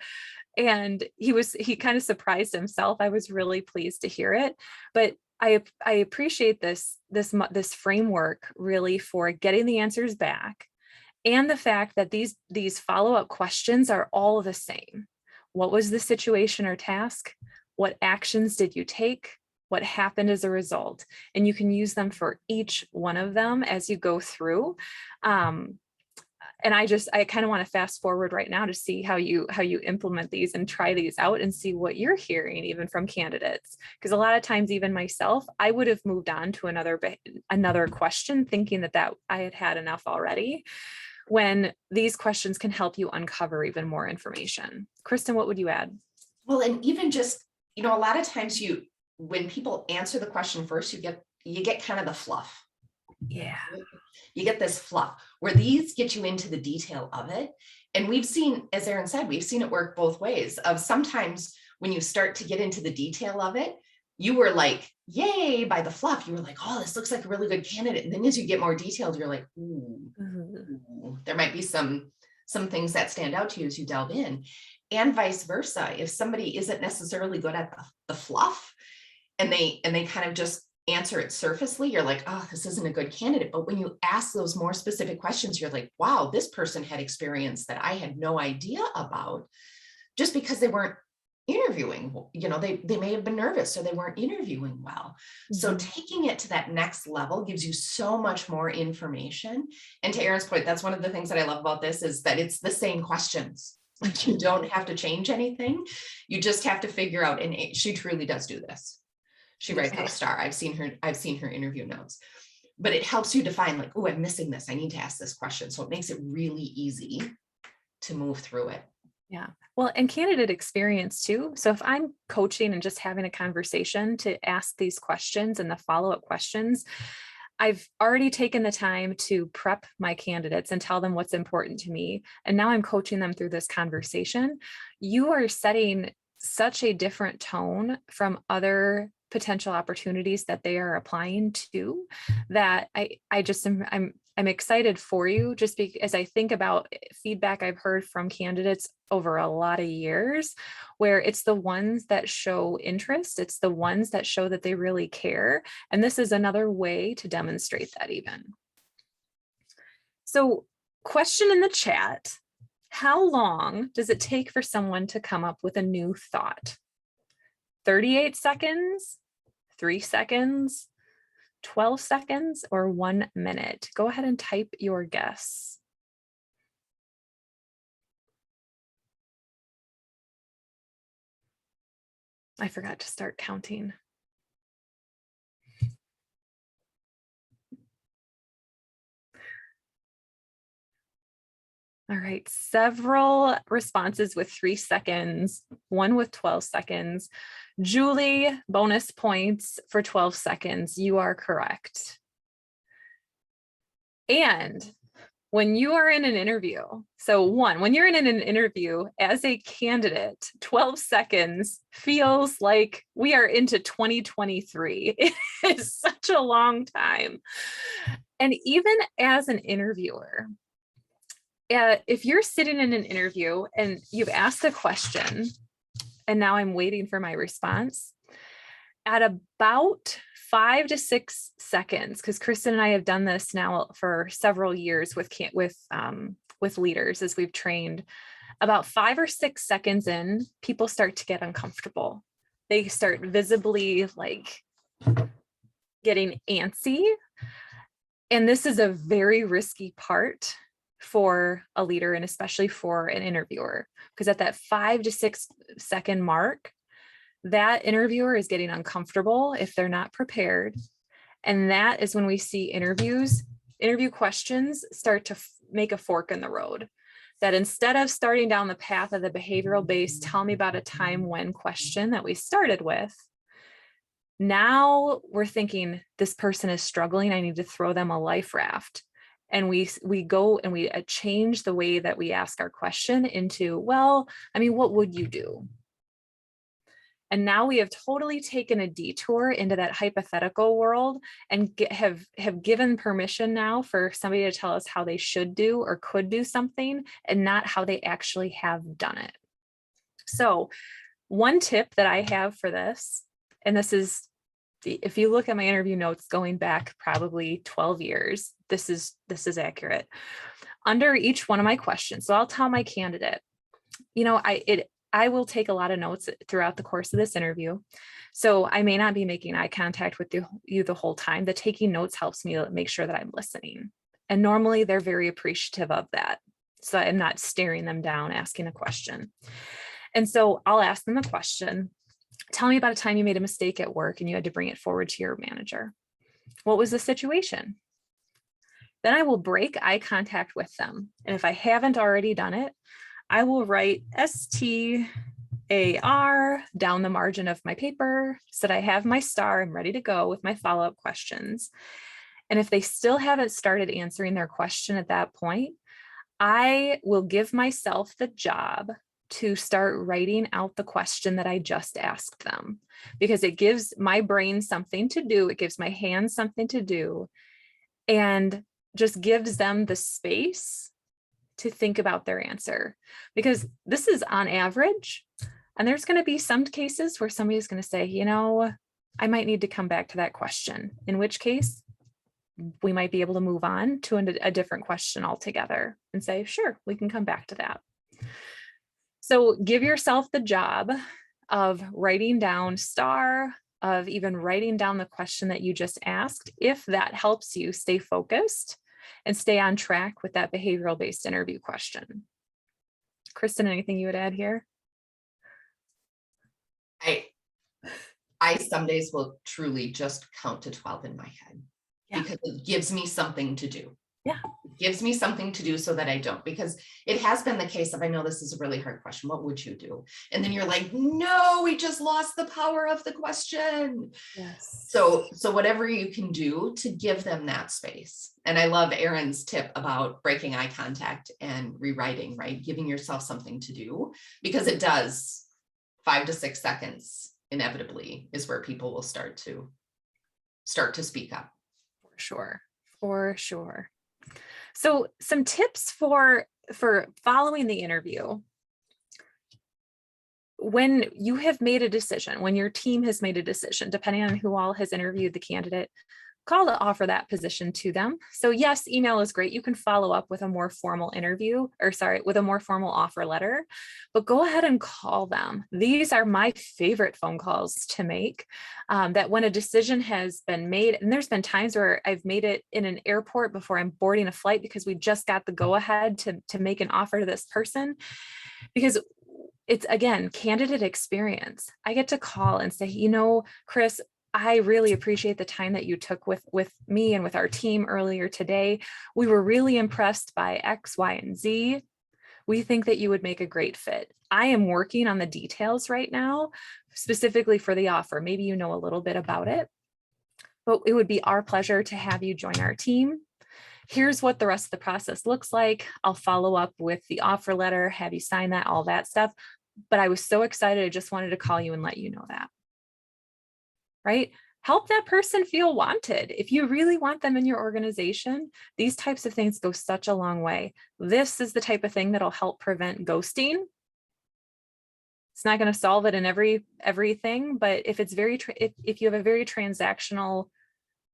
And he kind of surprised himself. I was really pleased to hear it, but I appreciate this framework really for getting the answers back. And the fact that these follow-up questions are all the same. What was the situation or task? What actions did you take? What happened as a result? And you can use them for each one of them as you go through. And I kind of want to fast forward right now to see how you implement these and try these out and see what you're hearing even from candidates. Because a lot of times, even myself, I would have moved on to another question thinking that I had enough already, when these questions can help you uncover even more information. Kristen, what would you add? Well, and even just, a lot of times when people answer the question first, you get kind of the fluff. Yeah. You get this fluff where these get you into the detail of it. And we've seen, as Erin said, we've seen it work both ways. Of sometimes when you start to get into the detail of it, you were like, yay, by the fluff. You were like, oh, this looks like a really good candidate. And then as you get more detailed, you're like, ooh, there might be some things that stand out to you as you delve in. And vice versa. If somebody isn't necessarily good at the fluff and they kind of just answer it surfacely, you're like, oh, this isn't a good candidate. But when you ask those more specific questions, you're like, wow, this person had experience that I had no idea about, just because they weren't interviewing. They may have been nervous or they weren't interviewing well. Mm-hmm. So taking it to that next level gives you so much more information. And to Erin's point, that's one of the things that I love about this, is that it's the same questions. Like, you don't have to change anything. You just have to figure out, and she truly does do this. She writes out a star. I've seen her interview notes, but it helps you define, like, oh, I'm missing this. I need to ask this question. So it makes it really easy to move through it. Yeah. Well, and candidate experience too. So if I'm coaching and just having a conversation to ask these questions and the follow-up questions, I've already taken the time to prep my candidates and tell them what's important to me. And now I'm coaching them through this conversation. You are setting such a different tone from other potential opportunities that they are applying to, that I just am, I'm excited for you, just because I think about feedback I've heard from candidates over a lot of years, where it's the ones that show interest, it's the ones that show that they really care. And this is another way to demonstrate that even. So, question in the chat: how long does it take for someone to come up with a new thought? 38 seconds, 3 seconds, 12 seconds, or 1 minute? Go ahead and type your guess. I forgot to start counting. All right, several responses with 3 seconds, one with 12 seconds. Julie, bonus points for 12 seconds. You are correct. And when you are in an interview, so when you're in an interview as a candidate, 12 seconds feels like we are into 2023. It is such a long time. And even as an interviewer, if you're sitting in an interview and you've asked a question, and now I'm waiting for my response, at about 5 to 6 seconds, because Kristen and I have done this now for several years with leaders as we've trained, about 5 or 6 seconds in, people start to get uncomfortable. They start visibly like getting antsy. And this is a very risky part for a leader, and especially for an interviewer, because at that 5 to 6 second mark, that interviewer is getting uncomfortable if they're not prepared. And that is when we see interview questions start to make a fork in the road. That instead of starting down the path of the behavioral based, tell me about a time when question that we started with, now we're thinking this person is struggling, I need to throw them a life raft. And we go and we change the way that we ask our question into, well, I mean, what would you do? And now we have totally taken a detour into that hypothetical world and have given permission now for somebody to tell us how they should do or could do something, and not how they actually have done it. So one tip that I have for this, and this is, if you look at my interview notes going back probably 12 years, this is accurate. Under each one of my questions, so I'll tell my candidate, I will take a lot of notes throughout the course of this interview. So I may not be making eye contact with you the whole time. The taking notes helps me make sure that I'm listening. And normally they're very appreciative of that. So I'm not staring them down, asking a question. And so I'll ask them a question. Tell me about a time you made a mistake at work and you had to bring it forward to your manager. What was the situation? Then I will break eye contact with them. And if I haven't already done it, I will write STAR down the margin of my paper so that I have my star. I'm ready to go with my follow-up questions. And if they still haven't started answering their question at that point, I will give myself the job to start writing out the question that I just asked them, because it gives my brain something to do. It gives my hands something to do, and just gives them the space to think about their answer, because this is on average. And there's going to be some cases where somebody's going to say, I might need to come back to that question, in which case we might be able to move on to a different question altogether and say, sure, we can come back to that. So give yourself the job of writing down star, of even writing down the question that you just asked, if that helps you stay focused and stay on track with that behavioral based interview question. Kristen, anything you would add here? I some days will truly just count to 12 in my head, because it gives me something to do. Yeah. It gives me something to do so that I don't, because it has been the case of, I know this is a really hard question. What would you do? And then you're like, no, we just lost the power of the question. Yes. So whatever you can do to give them that space. And I love Erin's tip about breaking eye contact and rewriting, right? Giving yourself something to do, because it does 5 to 6 seconds inevitably is where people will start to speak up. For sure. For sure. So some tips for following the interview. When you have made a decision, when your team has made a decision, depending on who all has interviewed the candidate, call to offer that position to them. So yes, email is great. You can follow up with a more formal interview, or sorry, with a more formal offer letter, but go ahead and call them. These are my favorite phone calls to make, that when a decision has been made, and there's been times where I've made it in an airport before I'm boarding a flight because we just got the go ahead to make an offer to this person, because it's, again, candidate experience. I get to call and say, you know, Chris, I really appreciate the time that you took with me and with our team earlier today. We were really impressed by X, Y, and Z. We think that you would make a great fit. I am working on the details right now, specifically for the offer. Maybe you know a little bit about it, but it would be our pleasure to have you join our team. Here's what the rest of the process looks like. I'll follow up with the offer letter, have you sign that, all that stuff. But I was so excited. I just wanted to call you and let you know that. Right? Help that person feel wanted. If you really want them in your organization, these types of things go such a long way. This is the type of thing that'll help prevent ghosting. It's not going to solve it in everything, but if it's if you have a very transactional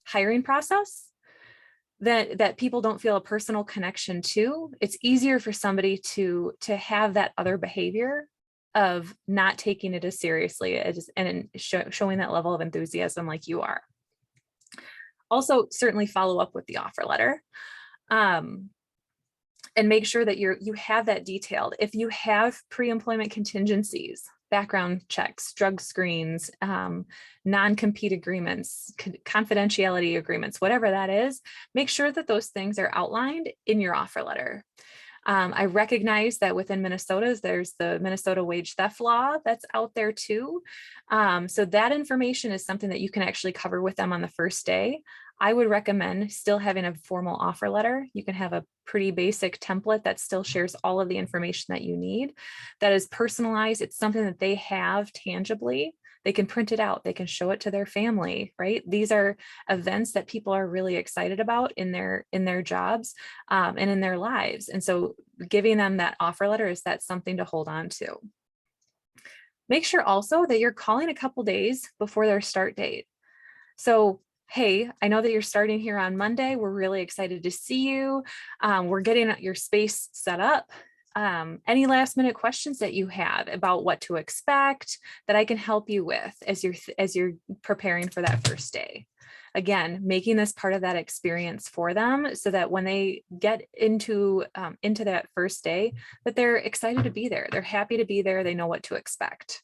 hiring process, that people don't feel a personal connection to, it's easier for somebody to have that other behavior of not taking it as seriously and showing that level of enthusiasm like you are. Also, certainly follow up with the offer letter, and make sure that you have that detailed. If you have pre-employment contingencies, background checks, drug screens, non-compete agreements, confidentiality agreements, whatever that is, make sure that those things are outlined in your offer letter. I recognize that within Minnesota, there's the Minnesota wage theft law that's out there too. So that information is something that you can actually cover with them on the first day. I would recommend still having a formal offer letter. You can have a pretty basic template that still shares all of the information that you need, that is personalized. It's something that they have tangibly. They can print it out. They can show it to their family, right? These are events that people are really excited about in their jobs, and in their lives. And so giving them that offer letter is that something to hold on to. Make sure also that you're calling a couple days before their start date. So, hey, I know that you're starting here on Monday. We're really excited to see you. We're getting your space set up. Any last minute questions that you have about what to expect that I can help you with as you're preparing for that first day. Again, making this part of that experience for them so that when they get into that first day, that they're excited to be there. They're happy to be there. They know what to expect.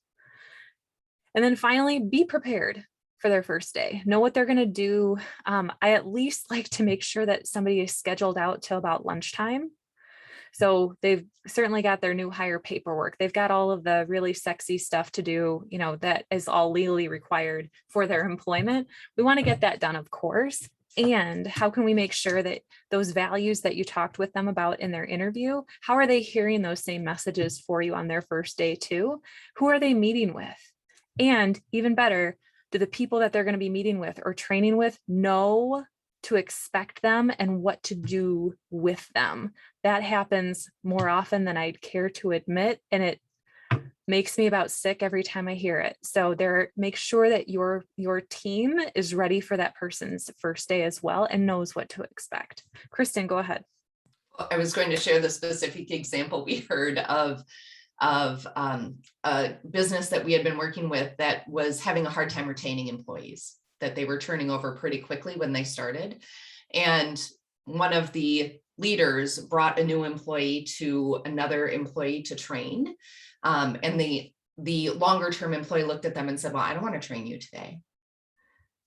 And then finally, be prepared for their first day. Know what they're going to do. I at least like to make sure that somebody is scheduled out till about lunchtime. So they've certainly got their new hire paperwork. They've got all of the really sexy stuff to do, that is all legally required for their employment. We want to get that done, of course. And how can we make sure that those values that you talked with them about in their interview, how are they hearing those same messages for you on their first day too? Who are they meeting with? And even better, do the people that they're going to be meeting with or training with know to expect them and what to do with them? That happens more often than I'd care to admit, and it makes me about sick every time I hear it. So make sure that your team is ready for that person's first day as well and knows what to expect. Kristen, go ahead. I was going to share the specific example we heard of a business that we had been working with that was having a hard time retaining employees, that they were turning over pretty quickly when they started. And one of the leaders brought a new employee to another employee to train. And the longer term employee looked at them and said, well, I don't want to train you today.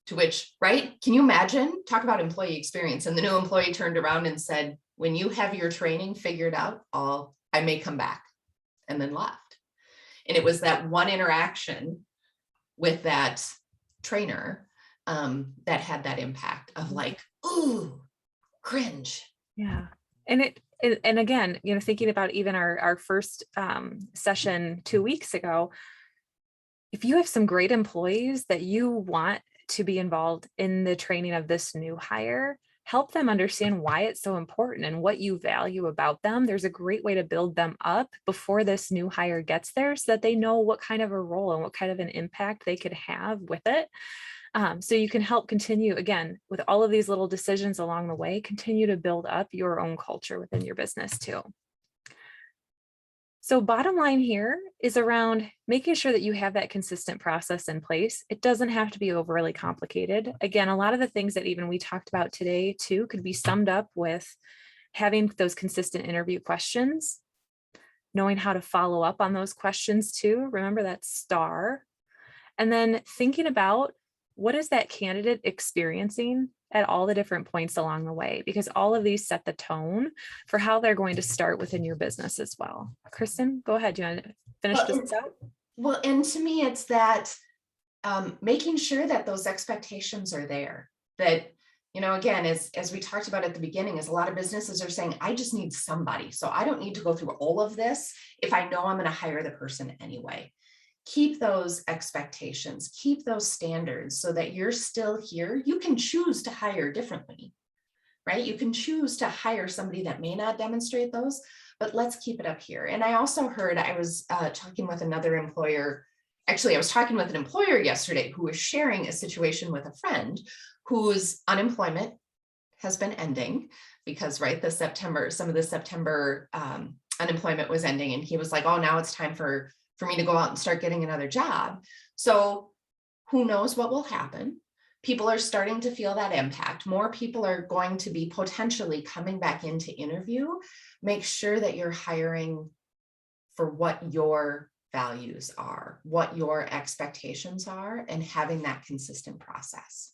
To which, right? Can you imagine? Talk about employee experience. And the new employee turned around and said, when you have your training figured out, I may come back, and then left. And it was that one interaction with that trainer that had that impact of like, ooh, cringe. Yeah. And again, thinking about even our first session 2 weeks ago, if you have some great employees that you want to be involved in the training of this new hire, help them understand why it's so important and what you value about them. There's a great way to build them up before this new hire gets there so that they know what kind of a role and what kind of an impact they could have with it. So you can help continue, again, with all of these little decisions along the way, continue to build up your own culture within your business too. So bottom line here is around making sure that you have that consistent process in place. It doesn't have to be overly complicated. Again, a lot of the things that even we talked about today too could be summed up with having those consistent interview questions, knowing how to follow up on those questions too. Remember that STAR. And then thinking about what is that candidate experiencing at all the different points along the way, because all of these set the tone for how they're going to start within your business as well. Kristen, go ahead. Do you want to finish this out? Well, and to me, it's that making sure that those expectations are there. That, again, as we talked about at the beginning, is a lot of businesses are saying, I just need somebody. So I don't need to go through all of this if I know I'm going to hire the person anyway. Keep those expectations, keep those standards so that you're still here. You can choose to hire differently, right? You can choose to hire somebody that may not demonstrate those, but let's keep it up here. And I also heard, I was talking with another employer. Actually, I was talking with an employer yesterday who was sharing a situation with a friend whose unemployment has been ending because, right, some of the September unemployment was ending. And he was like, oh, now it's time for me to go out and start getting another job. So who knows what will happen? People are starting to feel that impact. More people are going to be potentially coming back in to interview. Make sure that you're hiring for what your values are, what your expectations are, and having that consistent process.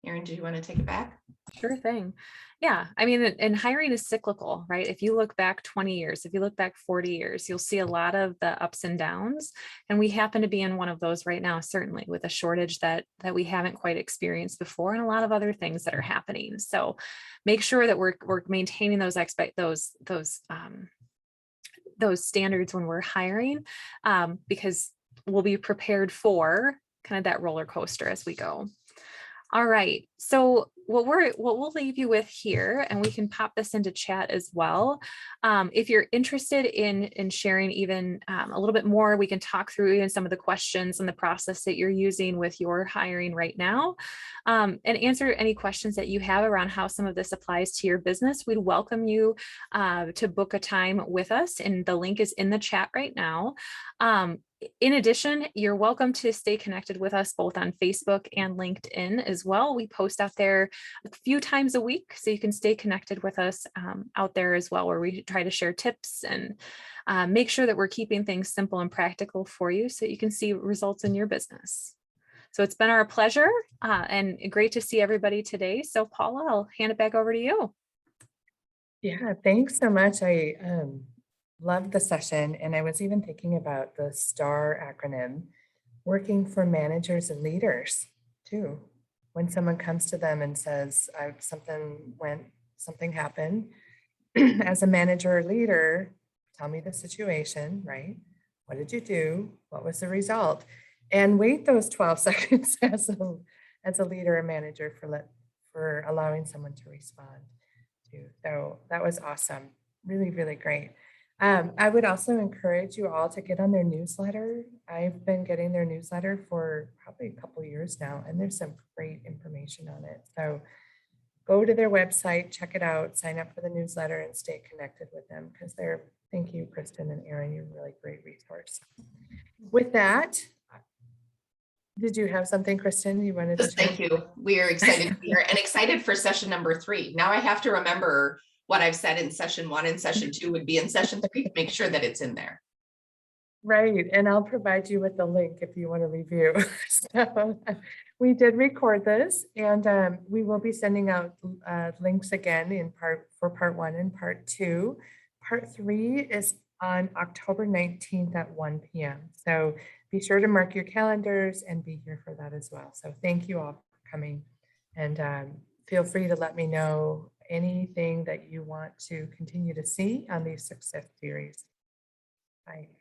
Erin, do you want to take it back? Sure thing. Yeah. I mean, and hiring is cyclical, right? If you look back 20 years, if you look back 40 years, you'll see a lot of the ups and downs. And we happen to be in one of those right now, certainly with a shortage that we haven't quite experienced before, and a lot of other things that are happening. So make sure that we're maintaining those standards when we're hiring, because we'll be prepared for kind of that roller coaster as we go. All right. So what we'll leave you with here, and we can pop this into chat as well. If you're interested in sharing even a little bit more, we can talk through even some of the questions and the process that you're using with your hiring right now, and answer any questions that you have around how some of this applies to your business. We'd welcome you to book a time with us, and the link is in the chat right now. In addition, you're welcome to stay connected with us both on Facebook and LinkedIn as well. We post out there a few times a week, so you can stay connected with us out there as well, where we try to share tips and make sure that we're keeping things simple and practical for you so you can see results in your business. So it's been our pleasure and great to see everybody today. So Paula, I'll hand it back over to you. Yeah, thanks so much. I loved the session, and I was even thinking about the STAR acronym, working for managers and leaders too. When someone comes to them and says, something happened, as a manager or leader, tell me the situation, right? What did you do? What was the result? And wait those 12 seconds as a leader or manager for allowing someone to respond to. So that was awesome. Really, really great. I would also encourage you all to get on their newsletter. I've been getting their newsletter for probably a couple years now, and there's some great information on it. So go to their website, check it out, sign up for the newsletter, and stay connected with them, because thank you, Kristen and Erin, you're a really great resource. With that, did you have something, Kristen, you wanted to share? Thank you. We are excited to be here and excited for session number 3. Now I have to remember what I've said in session 1 and session 2 would be in session 3 to make sure that it's in there. Right. And I'll provide you with the link if you want to review. So We did record this, and we will be sending out links again in for part 1 and part 2. Part 3 is on October 19th at 1 p.m. So be sure to mark your calendars and be here for that as well. So thank you all for coming, and feel free to let me know anything that you want to continue to see on these success series. Bye.